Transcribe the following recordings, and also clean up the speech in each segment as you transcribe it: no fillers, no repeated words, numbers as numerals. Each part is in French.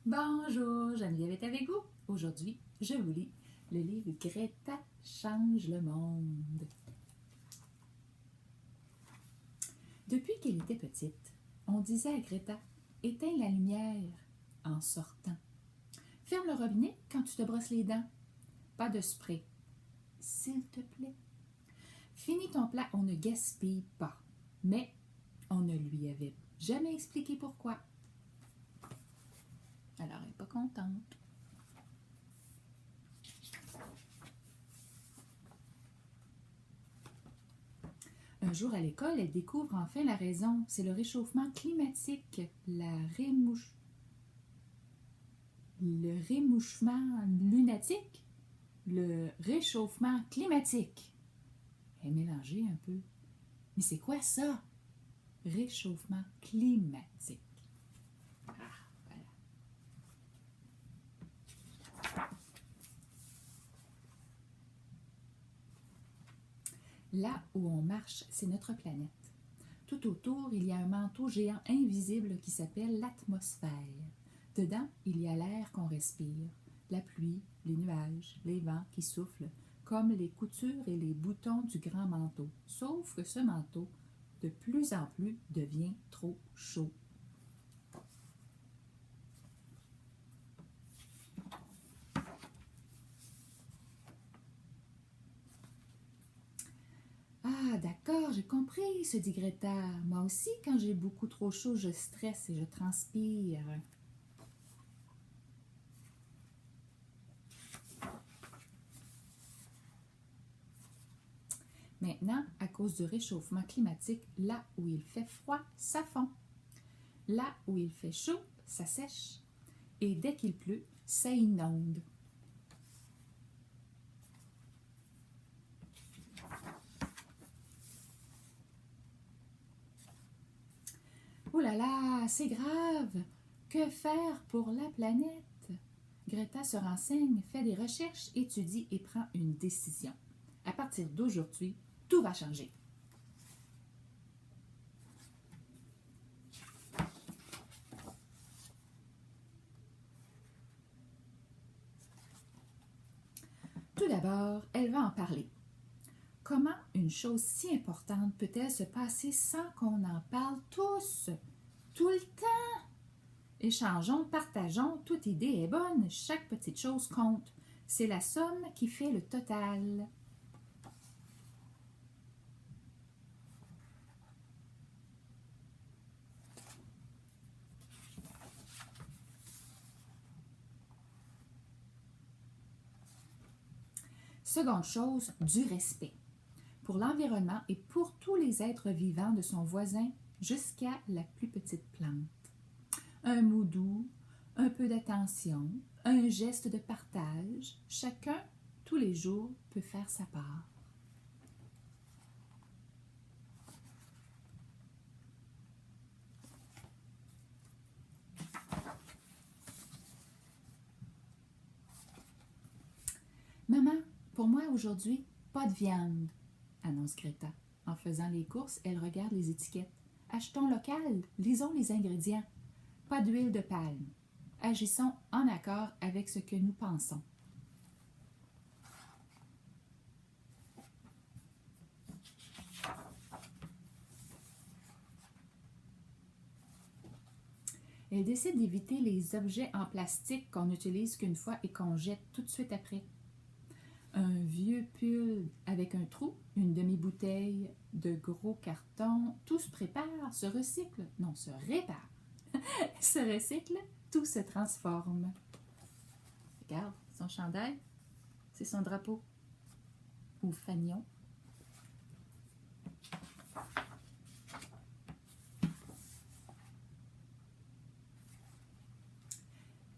Bonjour, Geneviève est avec vous. Aujourd'hui, je vous lis le livre Greta change le monde. Depuis qu'elle était petite, on disait à Greta, éteins la lumière en sortant. Ferme le robinet quand tu te brosses les dents. Pas de spray, s'il te plaît. Finis ton plat, on ne gaspille pas. Mais on ne lui avait jamais expliqué pourquoi. Alors, elle n'est pas contente. Un jour à l'école, elle découvre enfin la raison. C'est le réchauffement climatique, le rémouchement lunatique, le réchauffement climatique. Elle est mélangée un peu. Mais c'est quoi ça? Réchauffement climatique. Ah, voilà. Là où on marche, c'est notre planète. Tout autour, il y a un manteau géant invisible qui s'appelle l'atmosphère. Dedans, il y a l'air qu'on respire, la pluie, les nuages, les vents qui soufflent, comme les coutures et les boutons du grand manteau. Sauf que ce manteau, de plus en plus, devient trop chaud. Ah, d'accord, j'ai compris, se dit Greta. Moi aussi, quand j'ai beaucoup trop chaud, je stresse et je transpire. Maintenant, à cause du réchauffement climatique, là où il fait froid, ça fond. Là où il fait chaud, ça sèche. Et dès qu'il pleut, ça inonde. Ouh là là, c'est grave! Que faire pour la planète? Greta se renseigne, fait des recherches, étudie et prend une décision. À partir d'aujourd'hui, tout va changer. Tout d'abord, elle va en parler. Comment une chose si importante peut-elle se passer sans qu'on en parle tous, tout le temps? Échangeons, partageons, toute idée est bonne, chaque petite chose compte. C'est la somme qui fait le total. Seconde chose, du respect. Pour l'environnement et pour tous les êtres vivants de son voisin jusqu'à la plus petite plante. Un mot doux, un peu d'attention, un geste de partage, chacun, tous les jours, peut faire sa part. Maman, pour moi aujourd'hui, pas de viande, annonce Greta. En faisant les courses, elle regarde les étiquettes. Achetons local, lisons les ingrédients. Pas d'huile de palme. Agissons en accord avec ce que nous pensons. Elle décide d'éviter les objets en plastique qu'on n'utilise qu'une fois et qu'on jette tout de suite après. Un vieux pull avec un trou, une demi-bouteille de gros carton, tout se prépare, se recycle, non, se répare, se recycle, tout se transforme. Regarde, son chandail, c'est son drapeau. Ou fanion.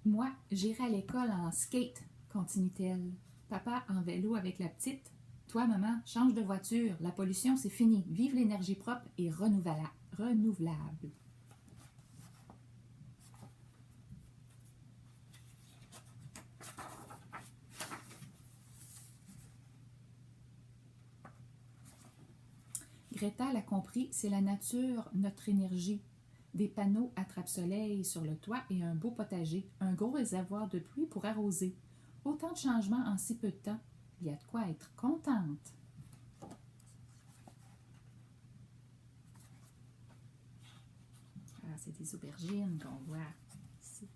Moi, j'irai à l'école en skate, continue-t-elle. Papa en vélo avec la petite. Toi, maman, change de voiture. La pollution, c'est fini. Vive l'énergie propre et renouvelable. Greta l'a compris, c'est la nature, notre énergie. des panneaux attrape-soleil sur le toit et un beau potager, un gros réservoir de pluie pour arroser. Autant de changements en si peu de temps. Il y a de quoi être contente. Ah, c'est des aubergines qu'on voit ici.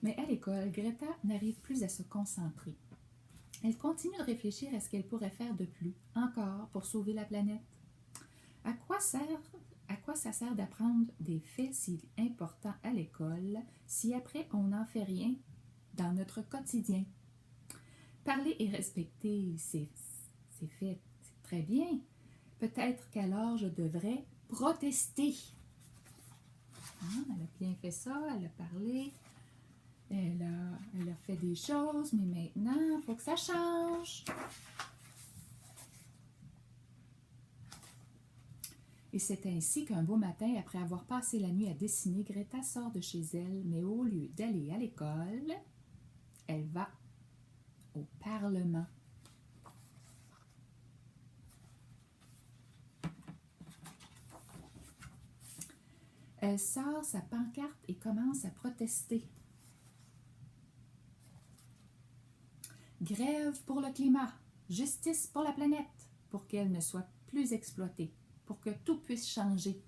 Mais à l'école, Greta n'arrive plus à se concentrer. Elle continue de réfléchir à ce qu'elle pourrait faire de plus, encore, pour sauver la planète. À quoi ça sert d'apprendre des faits si importants à l'école si après on n'en fait rien dans notre quotidien? Parler et respecter ces faits, c'est très bien. Peut-être qu'alors je devrais protester. Elle a bien fait ça, elle a parlé, elle a fait des choses, mais maintenant, il faut que ça change. Et c'est ainsi qu'un beau matin, après avoir passé la nuit à dessiner, Greta sort de chez elle, mais au lieu d'aller à l'école, elle va au Parlement. Elle sort sa pancarte et commence à protester. Grève pour le climat, justice pour la planète, pour qu'elle ne soit plus exploitée, pour que tout puisse changer.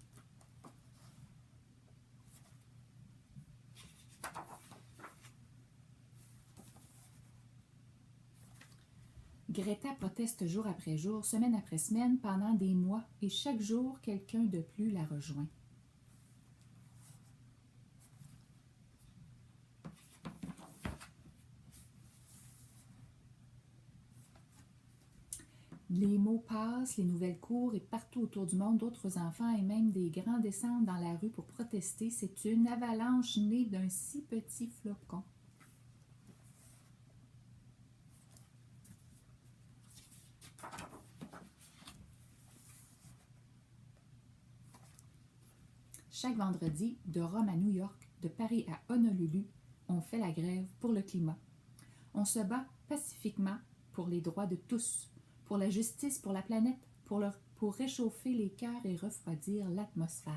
Greta proteste jour après jour, semaine après semaine, pendant des mois, et chaque jour, quelqu'un de plus la rejoint. Les mots passent, les nouvelles courent et partout autour du monde, d'autres enfants et même des grands descendent dans la rue pour protester. C'est une avalanche née d'un si petit flocon. Chaque vendredi, de Rome à New York, de Paris à Honolulu, on fait la grève pour le climat. On se bat pacifiquement pour les droits de tous, pour la justice, pour la planète, pour réchauffer les cœurs et refroidir l'atmosphère.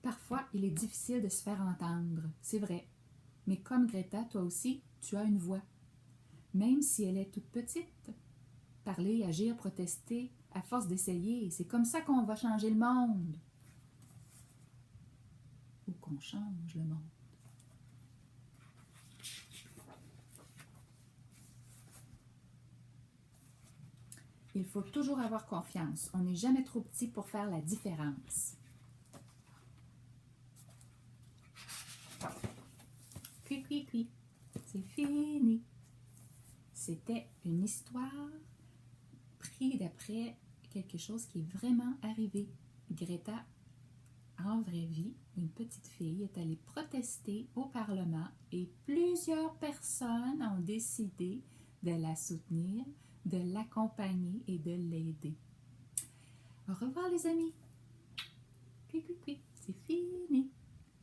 Parfois, il est difficile de se faire entendre, c'est vrai. Mais comme Greta, toi aussi, tu as une voix. Même si elle est toute petite. Parler, agir, protester, à force d'essayer, c'est comme ça qu'on va changer le monde. Ou qu'on change le monde. Il faut toujours avoir confiance. On n'est jamais trop petit pour faire la différence. Cui, c'est fini. C'était une histoire prise d'après quelque chose qui est vraiment arrivé. Greta, en vraie vie, une petite fille, est allée protester au Parlement et plusieurs personnes ont décidé de la soutenir, de l'accompagner et de l'aider. Au revoir les amis. Cui, c'est fini.